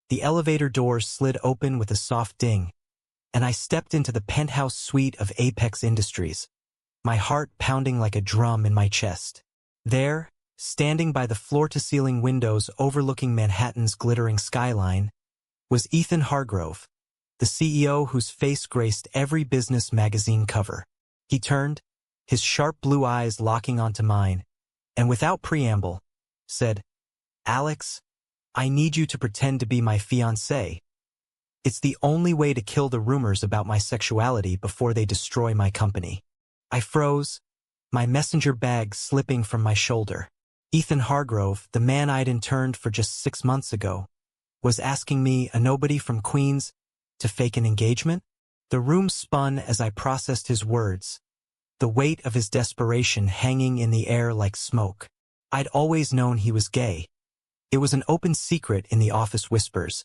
The elevator doors slid open with a soft ding, and I stepped into the penthouse suite of Apex Industries, my heart pounding like a drum in my chest. There, standing by the floor-to-ceiling windows overlooking Manhattan's glittering skyline, was Ethan Hargrove, the CEO whose face graced every business magazine cover. He turned, his sharp blue eyes locking onto mine, and without preamble, said, "Alex, I need you to pretend to be my fiancé. It's the only way to kill the rumors about my sexuality before they destroy my company." I froze, my messenger bag slipping from my shoulder. Ethan Hargrove, the man I'd interned for just 6 months ago, was asking me, a nobody from Queens, to fake an engagement? The room spun as I processed his words, the weight of his desperation hanging in the air like smoke. I'd always known he was gay. It was an open secret in the office whispers,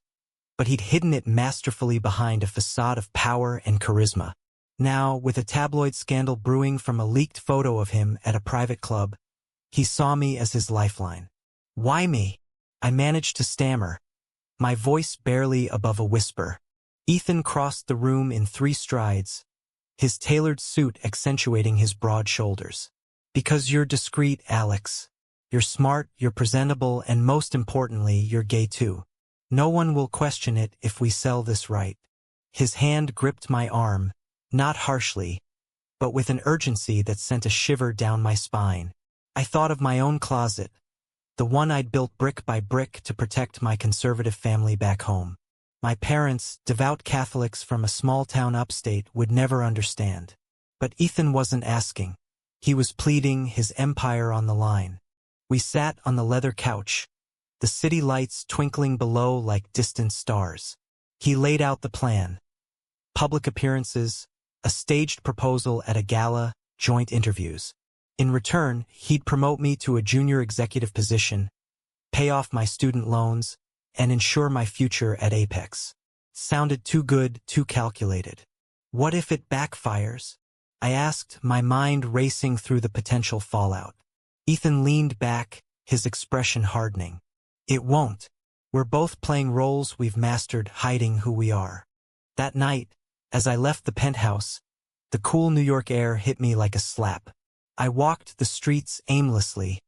but he'd hidden it masterfully behind a facade of power and charisma. Now, with a tabloid scandal brewing from a leaked photo of him at a private club, he saw me as his lifeline. "Why me?" I managed to stammer, my voice barely above a whisper. Ethan crossed the room in 3 strides, his tailored suit accentuating his broad shoulders. "Because you're discreet, Alex. You're smart, you're presentable, and most importantly, you're gay too. No one will question it if we sell this right." His hand gripped my arm, not harshly, but with an urgency that sent a shiver down my spine. I thought of my own closet, the one I'd built brick by brick to protect my conservative family back home. My parents, devout Catholics from a small town upstate, would never understand. But Ethan wasn't asking. He was pleading, his empire on the line. We sat on the leather couch, the city lights twinkling below like distant stars. He laid out the plan. Public appearances, a staged proposal at a gala, joint interviews. In return, he'd promote me to a junior executive position, pay off my student loans, and ensure my future at Apex. Sounded too good, too calculated. What if it backfires? I asked, my mind racing through the potential fallout. Ethan leaned back, his expression hardening. "It won't. We're both playing roles we've mastered, hiding who we are." That night, as I left the penthouse, the cool New York air hit me like a slap. I walked the streets aimlessly,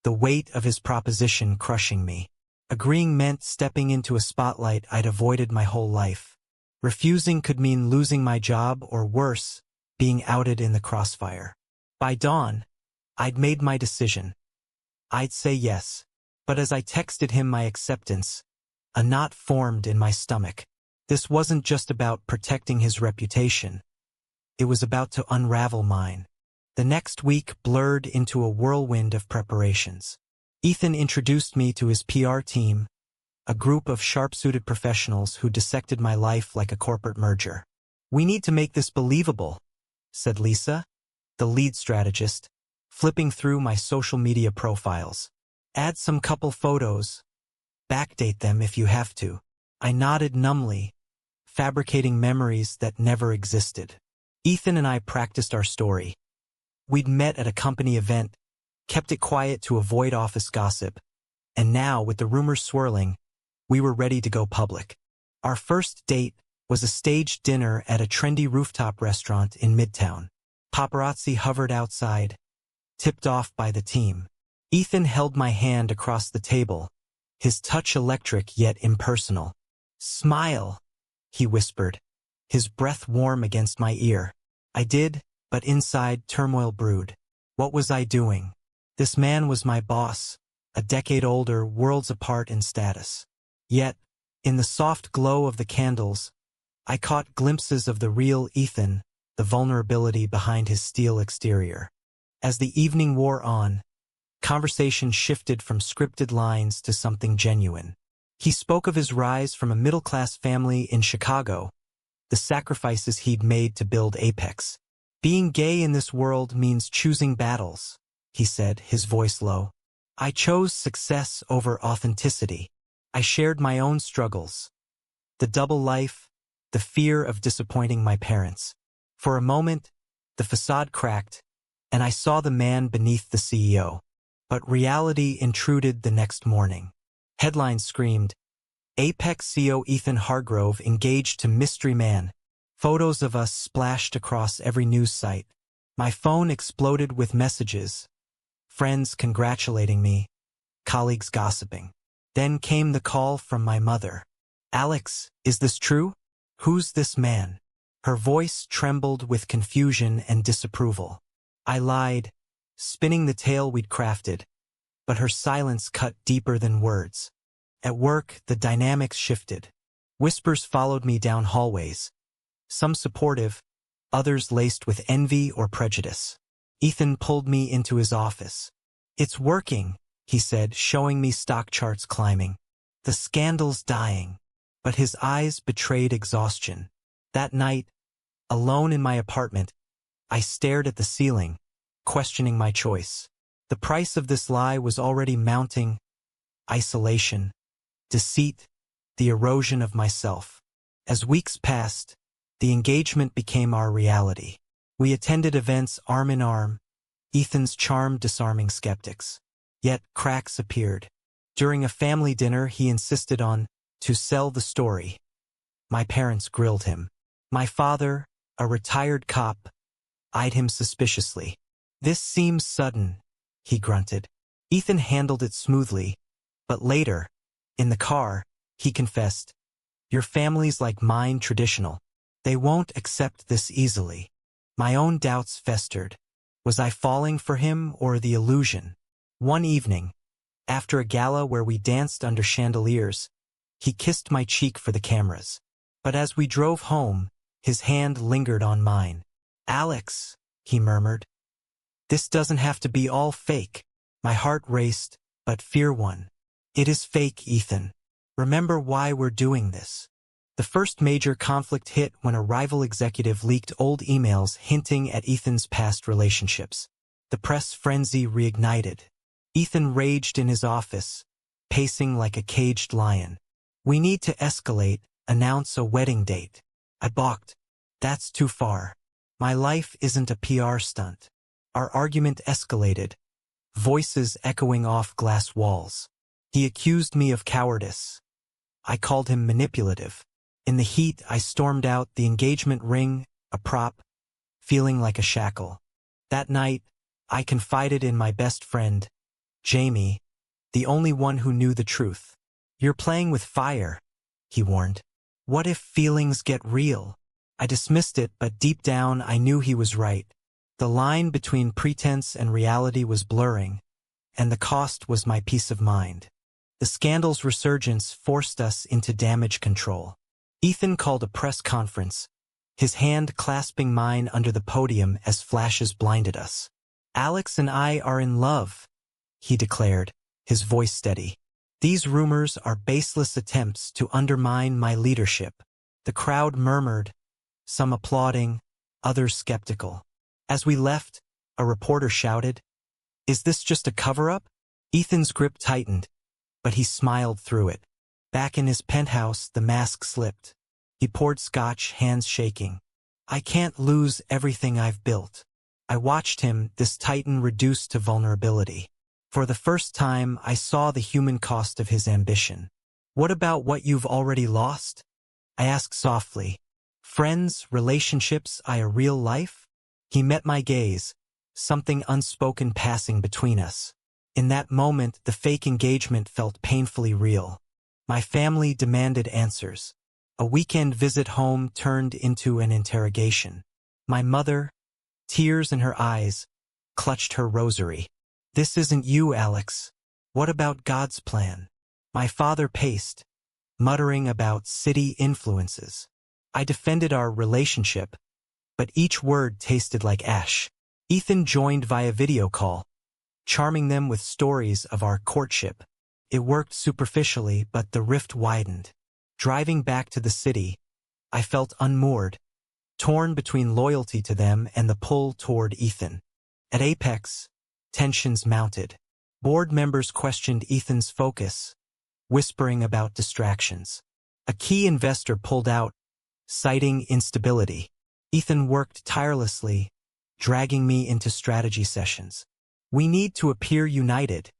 the weight of his proposition crushing me. Agreeing meant stepping into a spotlight I'd avoided my whole life. Refusing could mean losing my job or worse, being outed in the crossfire. By dawn, I'd made my decision. I'd say yes. But as I texted him my acceptance, a knot formed in my stomach. This wasn't just about protecting his reputation. It was about to unravel mine. The next week blurred into a whirlwind of preparations. Ethan introduced me to his PR team, a group of sharp-suited professionals who dissected my life like a corporate merger. "We need to make this believable," said Lisa, the lead strategist, flipping through my social media profiles. "Add some couple photos. Backdate them if you have to." I nodded numbly, fabricating memories that never existed. Ethan and I practiced our story. We'd met at a company event, kept it quiet to avoid office gossip, and now, with the rumors swirling, we were ready to go public. Our first date was a staged dinner at a trendy rooftop restaurant in Midtown. Paparazzi hovered outside, tipped off by the team. Ethan held my hand across the table, his touch electric yet impersonal. "Smile," he whispered, his breath warm against my ear. I did, but inside turmoil brewed. What was I doing? This man was my boss, a decade older, worlds apart in status. Yet, in the soft glow of the candles, I caught glimpses of the real Ethan, the vulnerability behind his steel exterior. As the evening wore on, conversation shifted from scripted lines to something genuine. He spoke of his rise from a middle-class family in Chicago, the sacrifices he'd made to build Apex. "Being gay in this world means choosing battles," he said, his voice low. "I chose success over authenticity. I shared my own struggles. The double life, the fear of disappointing my parents. For a moment, the facade cracked, and I saw the man beneath the CEO. But reality intruded the next morning. Headlines screamed, Apex CEO Ethan Hargrove engaged to mystery man. Photos of us splashed across every news site. My phone exploded with messages. Friends congratulating me, colleagues gossiping. Then came the call from my mother. Alex, is this true? Who's this man? Her voice trembled with confusion and disapproval. I lied, spinning the tale we'd crafted, but her silence cut deeper than words. At work, the dynamics shifted. Whispers followed me down hallways. Some supportive, others laced with envy or prejudice. Ethan pulled me into his office. It's working, he said, showing me stock charts climbing. The scandal's dying. But his eyes betrayed exhaustion. That night, alone in my apartment, I stared at the ceiling, questioning my choice. The price of this lie was already mounting: isolation, deceit, the erosion of myself. As weeks passed, the engagement became our reality. We attended events arm in arm, Ethan's charm disarming skeptics. Yet cracks appeared. During a family dinner, he insisted on to sell the story. My parents grilled him. My father, a retired cop, eyed him suspiciously. This seems sudden, he grunted. Ethan handled it smoothly, but later, in the car, he confessed, "Your family's like mine, traditional. They won't accept this easily." My own doubts festered. Was I falling for him or the illusion? One evening, after a gala where we danced under chandeliers, he kissed my cheek for the cameras. But as we drove home, his hand lingered on mine. "Alex," he murmured, "this doesn't have to be all fake." My heart raced, but fear won. "It is fake, Ethan. Remember why we're doing this." The first major conflict hit when a rival executive leaked old emails hinting at Ethan's past relationships. The press frenzy reignited. Ethan raged in his office, pacing like a caged lion. "We need to escalate, announce a wedding date." I balked. "That's too far. My life isn't a PR stunt." Our argument escalated, voices echoing off glass walls. He accused me of cowardice. I called him manipulative. In the heat, I stormed out, the engagement ring, a prop, feeling like a shackle. That night, I confided in my best friend, Jamie, the only one who knew the truth. "You're playing with fire," he warned. "What if feelings get real?" I dismissed it, but deep down I knew he was right. The line between pretense and reality was blurring, and the cost was my peace of mind. The scandal's resurgence forced us into damage control. Ethan called a press conference, his hand clasping mine under the podium as flashes blinded us. "Alex and I are in love," he declared, his voice steady. "These rumors are baseless attempts to undermine my leadership." The crowd murmured, some applauding, others skeptical. As we left, a reporter shouted, "Is this just a cover-up?" Ethan's grip tightened, but he smiled through it. Back in his penthouse, the mask slipped. He poured scotch, hands shaking. "I can't lose everything I've built." I watched him, this titan reduced to vulnerability. For the first time, I saw the human cost of his ambition. "What about what you've already lost?" I asked softly. "Friends, relationships, a real life?" He met my gaze, something unspoken passing between us. In that moment, the fake engagement felt painfully real. My family demanded answers. A weekend visit home turned into an interrogation. My mother, tears in her eyes, clutched her rosary. "This isn't you, Alex. What about God's plan?" My father paced, muttering about city influences. I defended our relationship, but each word tasted like ash. Ethan joined via video call, charming them with stories of our courtship. It worked superficially, but the rift widened. Driving back to the city, I felt unmoored, torn between loyalty to them and the pull toward Ethan. At Apex, tensions mounted. Board members questioned Ethan's focus, whispering about distractions. A key investor pulled out, citing instability. Ethan worked tirelessly, dragging me into strategy sessions. "We need to appear united,"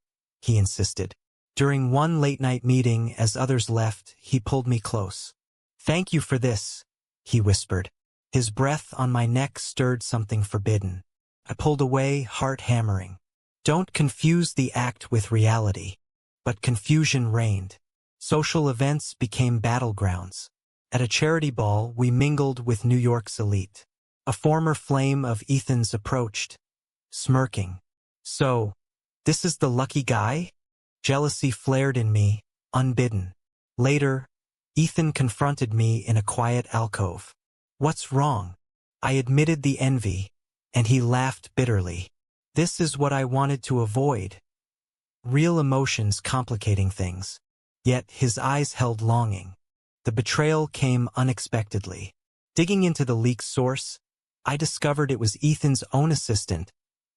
he insisted. During one late-night meeting, as others left, he pulled me close. "Thank you for this," he whispered. His breath on my neck stirred something forbidden. I pulled away, heart hammering. Don't confuse the act with reality. But confusion reigned. Social events became battlegrounds. At a charity ball, we mingled with New York's elite. A former flame of Ethan's approached, smirking. "So, this is the lucky guy?" Jealousy flared in me, unbidden. Later, Ethan confronted me in a quiet alcove. "What's wrong?" I admitted the envy, and he laughed bitterly. This is what I wanted to avoid. Real emotions complicating things. Yet his eyes held longing. The betrayal came unexpectedly. Digging into the leak's source, I discovered it was Ethan's own assistant,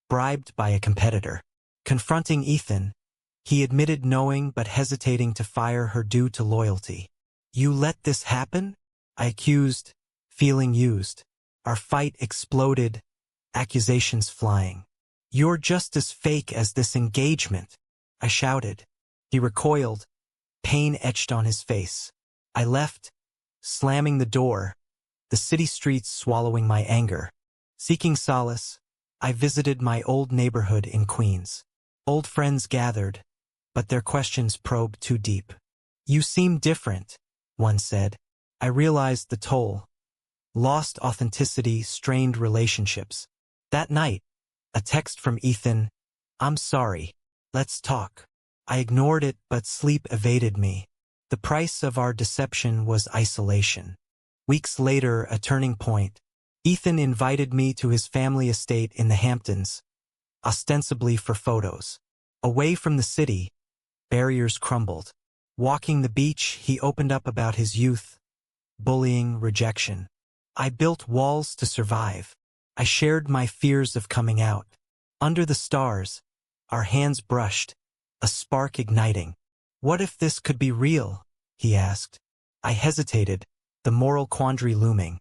bribed by a competitor. Confronting Ethan, he admitted knowing but hesitating to fire her due to loyalty. "You let this happen?" I accused, feeling used. Our fight exploded, accusations flying. "You're just as fake as this engagement," I shouted. He recoiled, pain etched on his face. I left, slamming the door, the city streets swallowing my anger. Seeking solace, I visited my old neighborhood in Queens. Old friends gathered, but their questions probed too deep. "You seem different," one said. I realized the toll. Lost authenticity, strained relationships. That night, a text from Ethan, "I'm sorry. Let's talk." I ignored it, but sleep evaded me. The price of our deception was isolation. Weeks later, a turning point. Ethan invited me to his family estate in the Hamptons, ostensibly for photos. Away from the city, barriers crumbled. Walking the beach, he opened up about his youth, bullying, rejection. I built walls to survive. I shared my fears of coming out. Under the stars, our hands brushed, a spark igniting. "What if this could be real?" he asked. I hesitated, the moral quandary looming.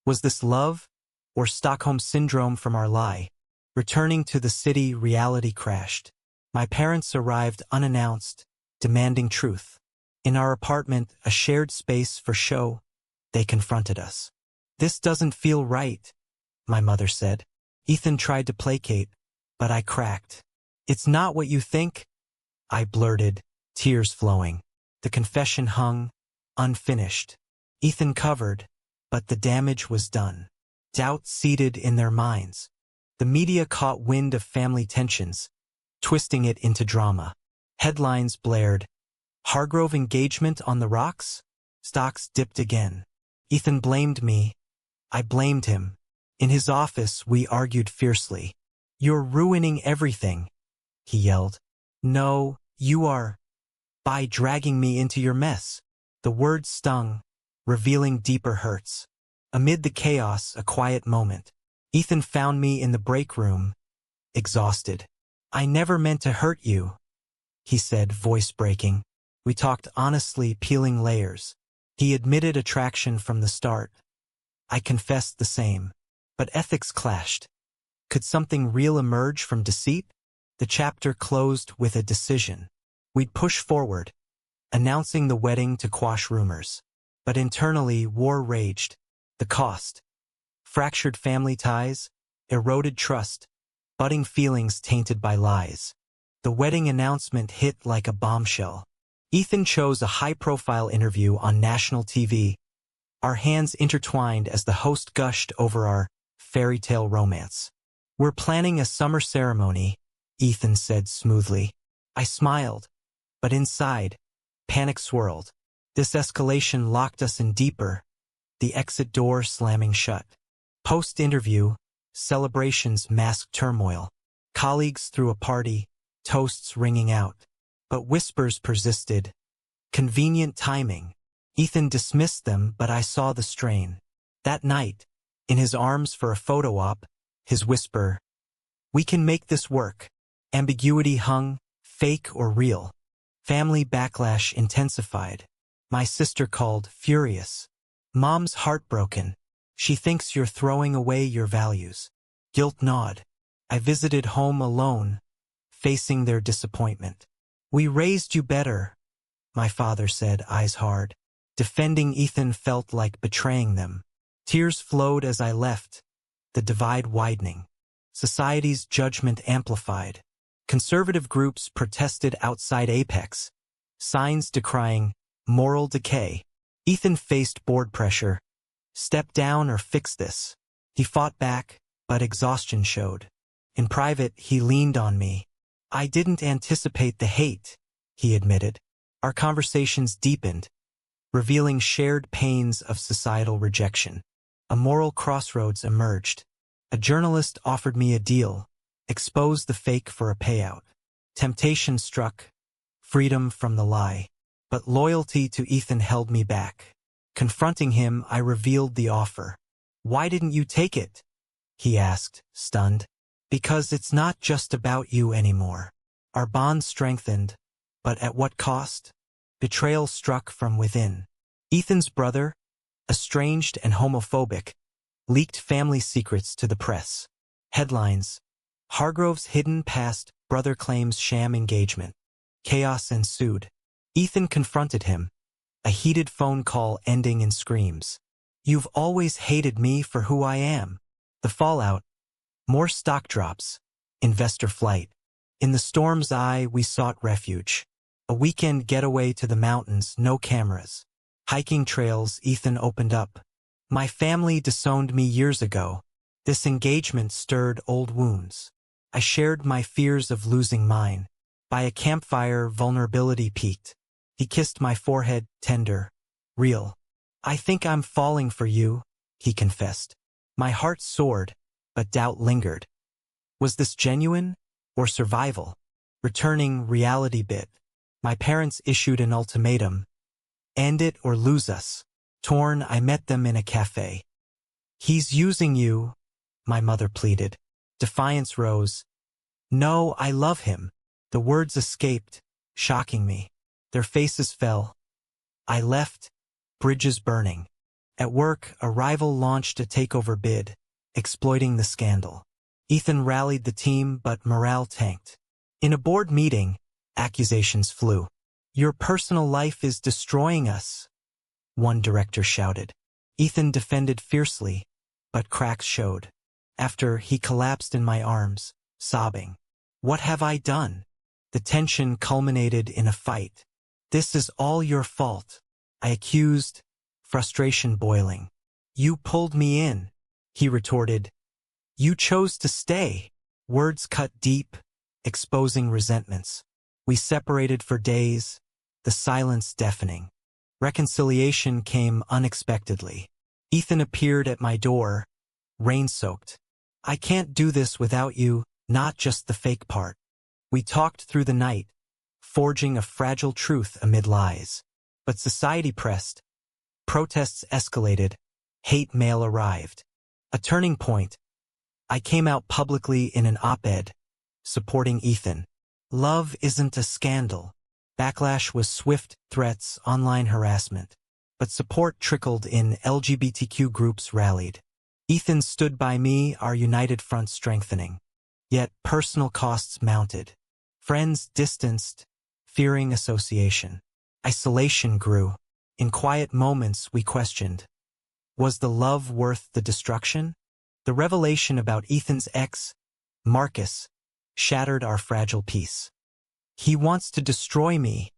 Was this love, or Stockholm Syndrome from our lie? Returning to the city, reality crashed. My parents arrived unannounced, demanding truth. In our apartment, a shared space for show, they confronted us. "This doesn't feel right," my mother said. Ethan tried to placate, but I cracked. "It's not what you think," I blurted, tears flowing. The confession hung, unfinished. Ethan covered, but the damage was done. Doubt seated in their minds. The media caught wind of family tensions, twisting it into drama. Headlines blared, "Hargrove engagement on the rocks?" Stocks dipped again. Ethan blamed me. I blamed him. In his office, we argued fiercely. "You're ruining everything," he yelled. "No, you are. By dragging me into your mess." The words stung, revealing deeper hurts. Amid the chaos, a quiet moment. Ethan found me in the break room, exhausted. "I never meant to hurt you," he said, voice breaking. We talked honestly, peeling layers. He admitted attraction from the start. I confessed the same. But ethics clashed. Could something real emerge from deceit? The chapter closed with a decision. We'd push forward, announcing the wedding to quash rumors. But internally, war raged. The cost. Fractured family ties, eroded trust, budding feelings tainted by lies. The wedding announcement hit like a bombshell. Ethan chose a high-profile interview on national TV. Our hands intertwined as the host gushed over our fairy tale romance. "We're planning a summer ceremony," Ethan said smoothly. I smiled, but inside, panic swirled. This escalation locked us in deeper, the exit door slamming shut. Post-interview, celebrations masked turmoil. Colleagues threw a party, toasts ringing out. But whispers persisted. Convenient timing. Ethan dismissed them, but I saw the strain. That night, in his arms for a photo op, his whisper, "We can make this work." Ambiguity hung, fake or real. Family backlash intensified. My sister called, furious. "Mom's heartbroken. She thinks you're throwing away your values." Guilt gnawed. I visited home alone, facing their disappointment. "We raised you better," my father said, eyes hard. Defending Ethan felt like betraying them. Tears flowed as I left, the divide widening. Society's judgment amplified. Conservative groups protested outside Apex, signs decrying moral decay. Ethan faced board pressure. Step down or fix this. He fought back, but exhaustion showed. In private, he leaned on me. "I didn't anticipate the hate," he admitted. Our conversations deepened, revealing shared pains of societal rejection. A moral crossroads emerged. A journalist offered me a deal, expose the fake for a payout. Temptation struck, freedom from the lie. But loyalty to Ethan held me back. Confronting him, I revealed the offer. "Why didn't you take it?" he asked, stunned. "Because it's not just about you anymore." Our bond strengthened, but at what cost? Betrayal struck from within. Ethan's brother, estranged and homophobic, leaked family secrets to the press. Headlines: Hargrove's hidden past, brother claims sham engagement. Chaos ensued. Ethan confronted him, a heated phone call ending in screams. "You've always hated me for who I am." The fallout: more stock drops, investor flight. In the storm's eye, we sought refuge. A weekend getaway to the mountains, no cameras. Hiking trails, Ethan opened up. "My family disowned me years ago. This engagement stirred old wounds. I shared my fears of losing mine. By a campfire, vulnerability peaked. He kissed my forehead, tender, real. "I think I'm falling for you," he confessed. My heart soared, but doubt lingered. Was this genuine or survival? Returning, reality bit. My parents issued an ultimatum: end it or lose us. Torn, I met them in a cafe. "He's using you," my mother pleaded. Defiance rose. "No, I love him." The words escaped, shocking me. Their faces fell. I left, bridges burning. At work, a rival launched a takeover bid, exploiting the scandal. Ethan rallied the team, but morale tanked. In a board meeting, accusations flew. "Your personal life is destroying us," one director shouted. Ethan defended fiercely, but cracks showed. After, he collapsed in my arms, sobbing. "What have I done?" The tension culminated in a fight. "This is all your fault," I accused, frustration boiling. "You pulled me in," he retorted. "You chose to stay." Words cut deep, exposing resentments. We separated for days, the silence deafening. Reconciliation came unexpectedly. Ethan appeared at my door, rain-soaked. "I can't do this without you, not just the fake part." We talked through the night, forging a fragile truth amid lies. But society pressed. Protests escalated. Hate mail arrived. A turning point. I came out publicly in an op-ed, supporting Ethan. Love isn't a scandal. Backlash was swift: threats, online harassment. But support trickled in. LGBTQ groups rallied. Ethan stood by me, our united front strengthening. Yet personal costs mounted. Friends distanced, fearing association. Isolation grew. In quiet moments we questioned. Was the love worth the destruction? The revelation about Ethan's ex, Marcus, shattered our fragile peace. "He wants to destroy me,"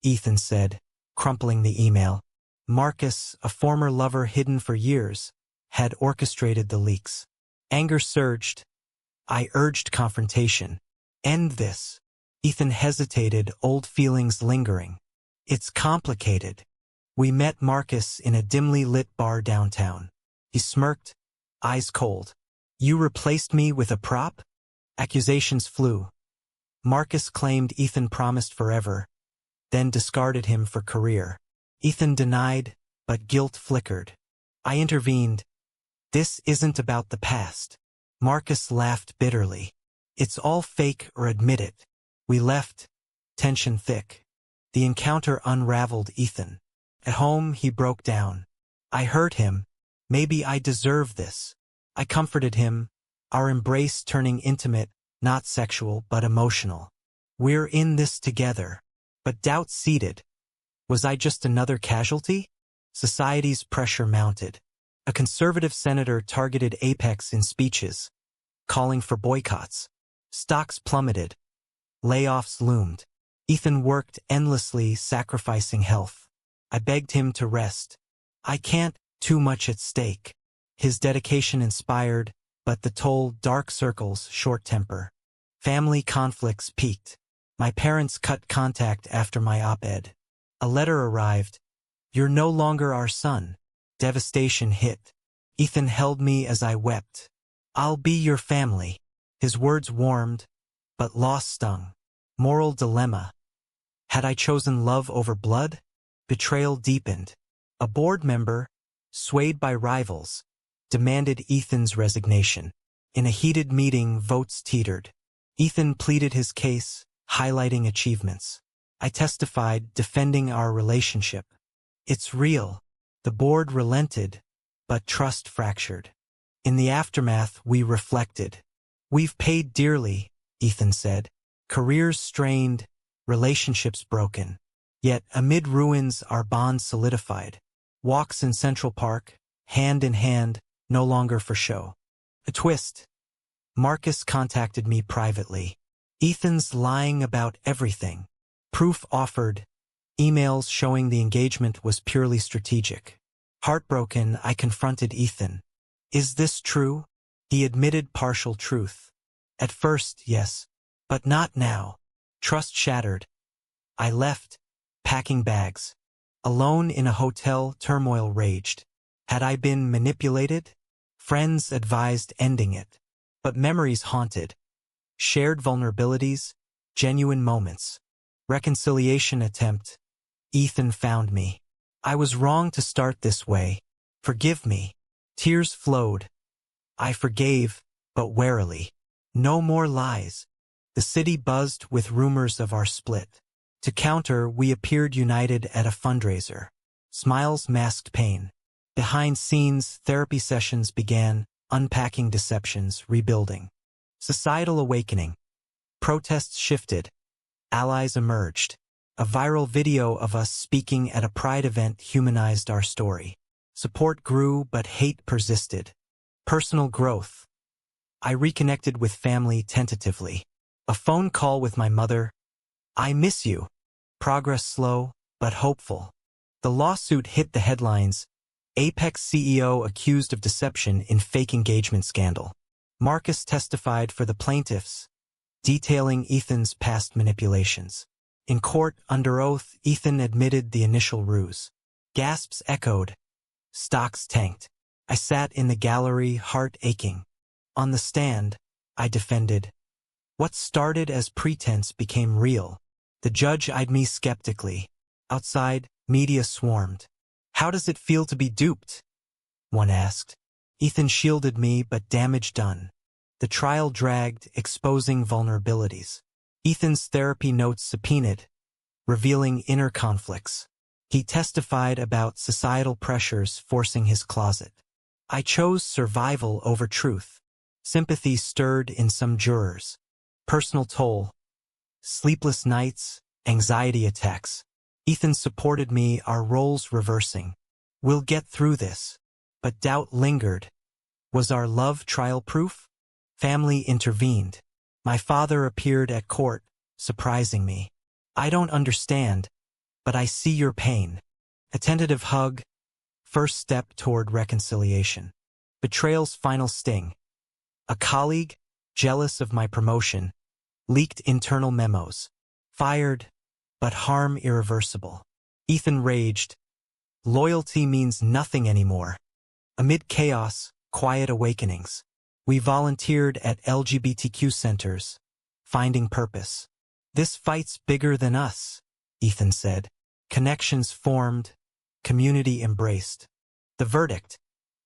Ethan said, crumpling the email. Marcus, a former lover hidden for years, had orchestrated the leaks. Anger surged. I urged confrontation. "End this." Ethan hesitated, old feelings lingering. "It's complicated." We met Marcus in a dimly lit bar downtown. He smirked, eyes cold. "You replaced me with a prop?" Accusations flew. Marcus claimed Ethan promised forever, then discarded him for career. Ethan denied, but guilt flickered. I intervened. "This isn't about the past." Marcus laughed bitterly. "It's all fake, or admit it." We left, tension thick. The encounter unraveled Ethan. At home, he broke down. I heard him. "Maybe I deserve this." I comforted him, our embrace turning intimate, not sexual but emotional. We're in this together. But doubt seeded. Was I just another casualty? Society's pressure mounted. A conservative senator targeted Apex in speeches, calling for boycotts. Stocks plummeted. Layoffs loomed. Ethan worked endlessly, sacrificing health. I begged him to rest. I can't, too much at stake. His dedication inspired, but the toll, dark circles, short temper. Family conflicts peaked. My parents cut contact after my op-ed. A letter arrived. You're no longer our son. Devastation hit. Ethan held me as I wept. I'll be your family. His words warmed, but loss stung. Moral dilemma. Had I chosen love over blood? Betrayal deepened. A board member, swayed by rivals, demanded Ethan's resignation. In a heated meeting, votes teetered. Ethan pleaded his case, highlighting achievements. I testified, defending our relationship. It's real. The board relented, but trust fractured. In the aftermath, we reflected. We've paid dearly, Ethan said. Careers strained, relationships broken. Yet, amid ruins, our bond solidified. Walks in Central Park, hand in hand, no longer for show. A twist. Marcus contacted me privately. Ethan's lying about everything. Proof offered. Emails showing the engagement was purely strategic. Heartbroken, I confronted Ethan. Is this true? He admitted partial truth. At first, yes, but not now. Trust shattered. I left, packing bags. Alone in a hotel, turmoil raged. Had I been manipulated? Friends advised ending it. But memories haunted. Shared vulnerabilities, genuine moments. Reconciliation attempt. Ethan found me. I was wrong to start this way. Forgive me. Tears flowed. I forgave, but warily. No more lies. The city buzzed with rumors of our split. To counter, we appeared united at a fundraiser. Smiles masked pain. Behind scenes, therapy sessions began, unpacking deceptions, rebuilding. Societal awakening. Protests shifted. Allies emerged. A viral video of us speaking at a Pride event humanized our story. Support grew, but hate persisted. Personal growth. I reconnected with family tentatively. A phone call with my mother. I miss you. Progress slow, but hopeful. The lawsuit hit the headlines. Apex CEO accused of deception in fake engagement scandal. Marcus testified for the plaintiffs, detailing Ethan's past manipulations. In court, under oath, Ethan admitted the initial ruse. Gasps echoed. Stocks tanked. I sat in the gallery, heart aching. On the stand, I defended. What started as pretense became real. The judge eyed me skeptically. Outside, media swarmed. How does it feel to be duped? One asked. Ethan shielded me, but damage done. The trial dragged, exposing vulnerabilities. Ethan's therapy notes subpoenaed, revealing inner conflicts. He testified about societal pressures forcing his closet. I chose survival over truth. Sympathy stirred in some jurors. Personal toll. Sleepless nights, anxiety attacks. Ethan supported me, our roles reversing. We'll get through this. But doubt lingered. Was our love trial proof? Family intervened. My father appeared at court, surprising me. I don't understand, but I see your pain. A tentative hug, first step toward reconciliation. Betrayal's final sting. A colleague, jealous of my promotion, leaked internal memos. Fired, but harm irreversible. Ethan raged. Loyalty means nothing anymore. Amid chaos, quiet awakenings. We volunteered at LGBTQ centers, finding purpose. This fight's bigger than us, Ethan said. Connections formed, community embraced. The verdict.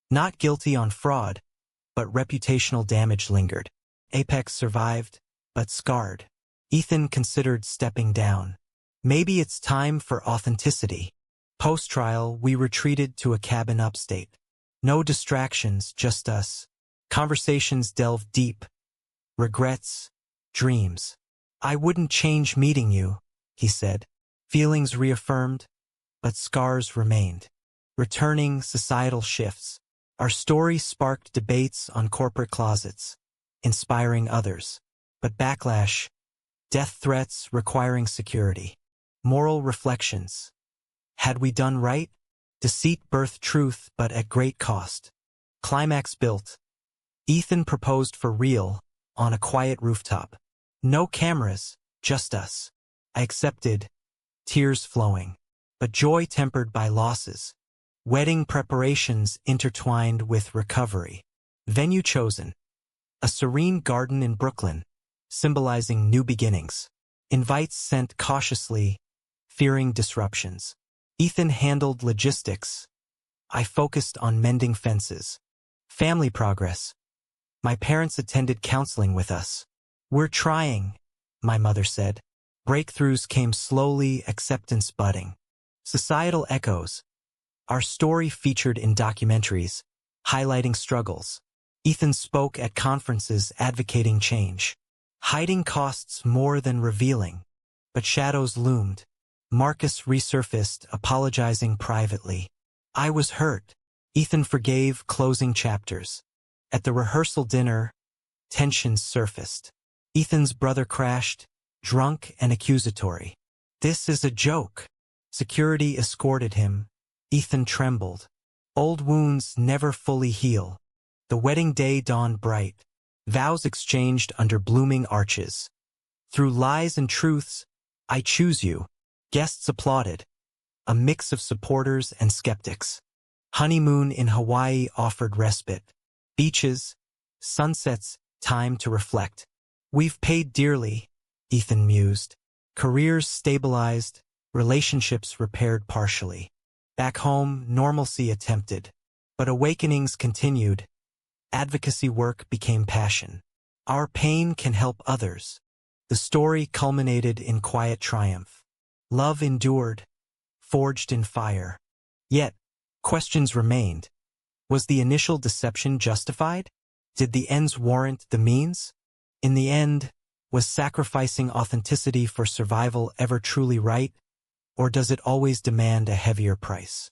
Not guilty on fraud, but reputational damage lingered. Apex survived, but scarred. Ethan considered stepping down. Maybe it's time for authenticity. Post-trial, we retreated to a cabin upstate. No distractions, just us. Conversations delved deep. Regrets, dreams. I wouldn't change meeting you, he said. Feelings reaffirmed, but scars remained. Returning societal shifts. Our story sparked debates on corporate closets, inspiring others. But backlash, death threats requiring security. Moral reflections. Had we done right? Deceit birthed truth, but at great cost. Climax built. Ethan proposed for real, on a quiet rooftop. No cameras, just us. I accepted, tears flowing, but joy tempered by losses. Wedding preparations intertwined with recovery. Venue chosen. A serene garden in Brooklyn, symbolizing new beginnings. Invites sent cautiously, fearing disruptions. Ethan handled logistics. I focused on mending fences. Family progress. My parents attended counseling with us. We're trying, my mother said. Breakthroughs came slowly, acceptance budding. Societal echoes. Our story featured in documentaries, highlighting struggles. Ethan spoke at conferences advocating change. Hiding costs more than revealing. But shadows loomed. Marcus resurfaced, apologizing privately. I was hurt. Ethan forgave, closing chapters. At the rehearsal dinner, tensions surfaced. Ethan's brother crashed, drunk and accusatory. This is a joke. Security escorted him. Ethan trembled. Old wounds never fully heal. The wedding day dawned bright. Vows exchanged under blooming arches. Through lies and truths, I choose you. Guests applauded. A mix of supporters and skeptics. Honeymoon in Hawaii offered respite. Beaches, sunsets, time to reflect. We've paid dearly, Ethan mused. Careers stabilized, relationships repaired partially. Back home, normalcy attempted. But awakenings continued. Advocacy work became passion. Our pain can help others. The story culminated in quiet triumph. Love endured, forged in fire. Yet, questions remained. Was the initial deception justified? Did the ends warrant the means? In the end, was sacrificing authenticity for survival ever truly right? Or does it always demand a heavier price?